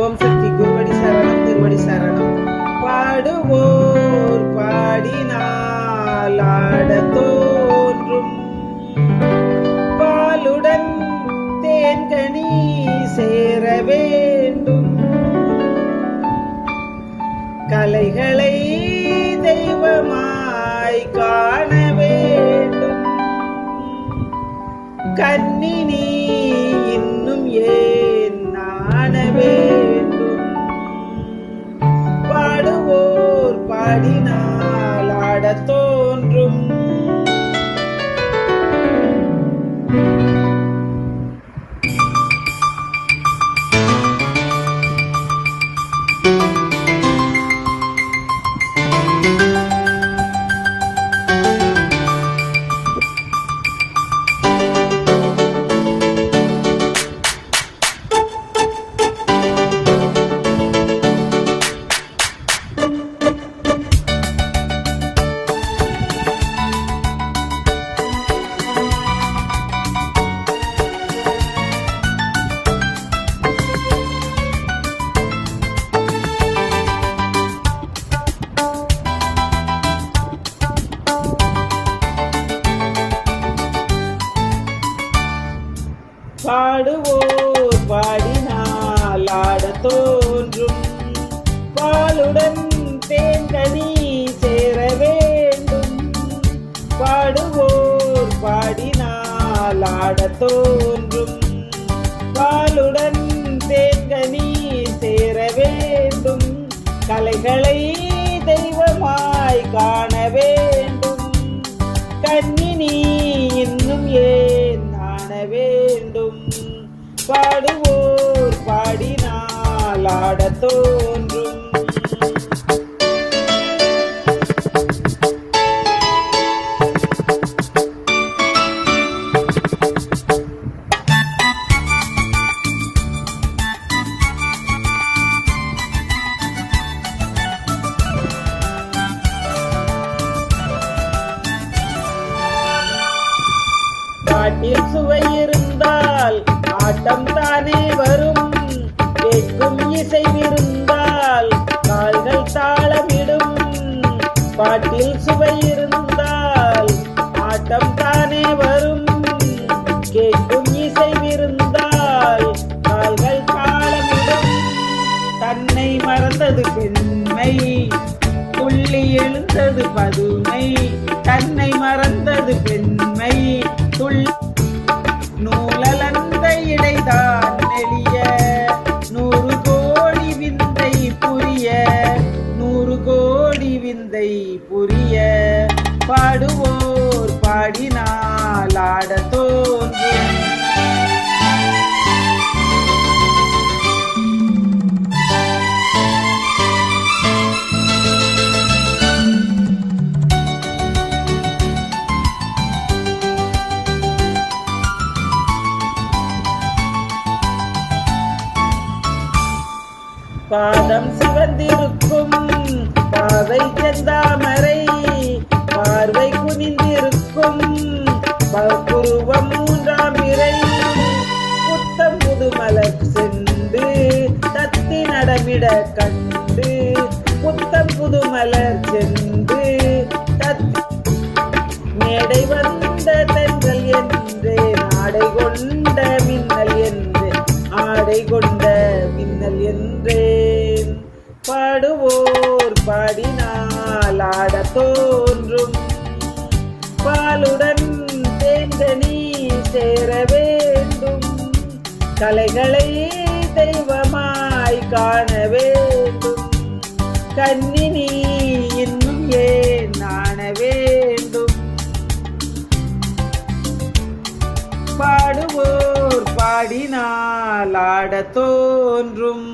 ஓம் சக்தி குருவடி சரணம் திருவடி சரணம். பாடுவோர் பாடினால் ஆடத் தோன்றும், பாலுடன் தேன்கனி சேர வேண்டும், கலைகளை தெய்வமாய் காண வேண்டும், கண்ணினி இன்னும் ஏன் நாண வேண்டும், பாடுவோர் பாடினால் ஆடத் தோன்றும். பாடுவோர் பாடினால் ஆடத் தோன்றும், பாலுடன் தேன்கனி சேர வேண்டும், பாடுவோர் பாடினால் ஆடத் தோன்றும், பாலுடன் தேன்கனி சேர வேண்டும், கலைகளை தெய்வமாய் காண வேண்டும், கண்ணினி இன்னும் ஏன் நாண வேண்டும், பாடுவோர் பாடினால் ஆடத் தோன்றும். பாட்டில் சுவை இருந்தால் ஆட்டம் தானே வரும், கேட்கும் இசை இருந்தால் கால்கள் தாளமிடும், பாட்டில் சுவை இருந்தால் ஆட்டம் தானே வரும், கேட்கும் இசை இருந்தால் கால்கள் தாளமிடும், தன்னை மறந்தது பெண்மை துள்ளி எழுந்தது பதுமை, தன்னை மறந்தது பெண்மை நூலலந்த இடைதான் நெளிய, 100 கோடி விந்தை புரிய, 100 கோடி விந்தை புரிய, பாடுவோர் பாடினால் ஆடத் தோன்றும். பாதம் சிவந்திருக்கும் பாவை செந்தாமரை, பார்வை குனிந்திருக்கும் புருவம் 3ஆம் பிறை, புத்தம் புது மலர் சென்று தத்தி நடமிட கண்டு, புத்தம் புது மலர் சென்று தத்தி மேடை வந்த தென்றல் என்று ஆடை கொண்ட மின்னல் என்று, ஆடை கொண்ட மின்னல் என்றேன், பாடுவோர் பாடினால் ஆடத் தோன்றும், பாலுடன் தேன்கனி சேர வேண்டும், கலைகளை தெய்வமாய் காண வேண்டும், கண்ணினி இன்னும் ஏன் நாண வேண்டும், பாடுவோர் பாடினால் ஆடத் தோன்றும்.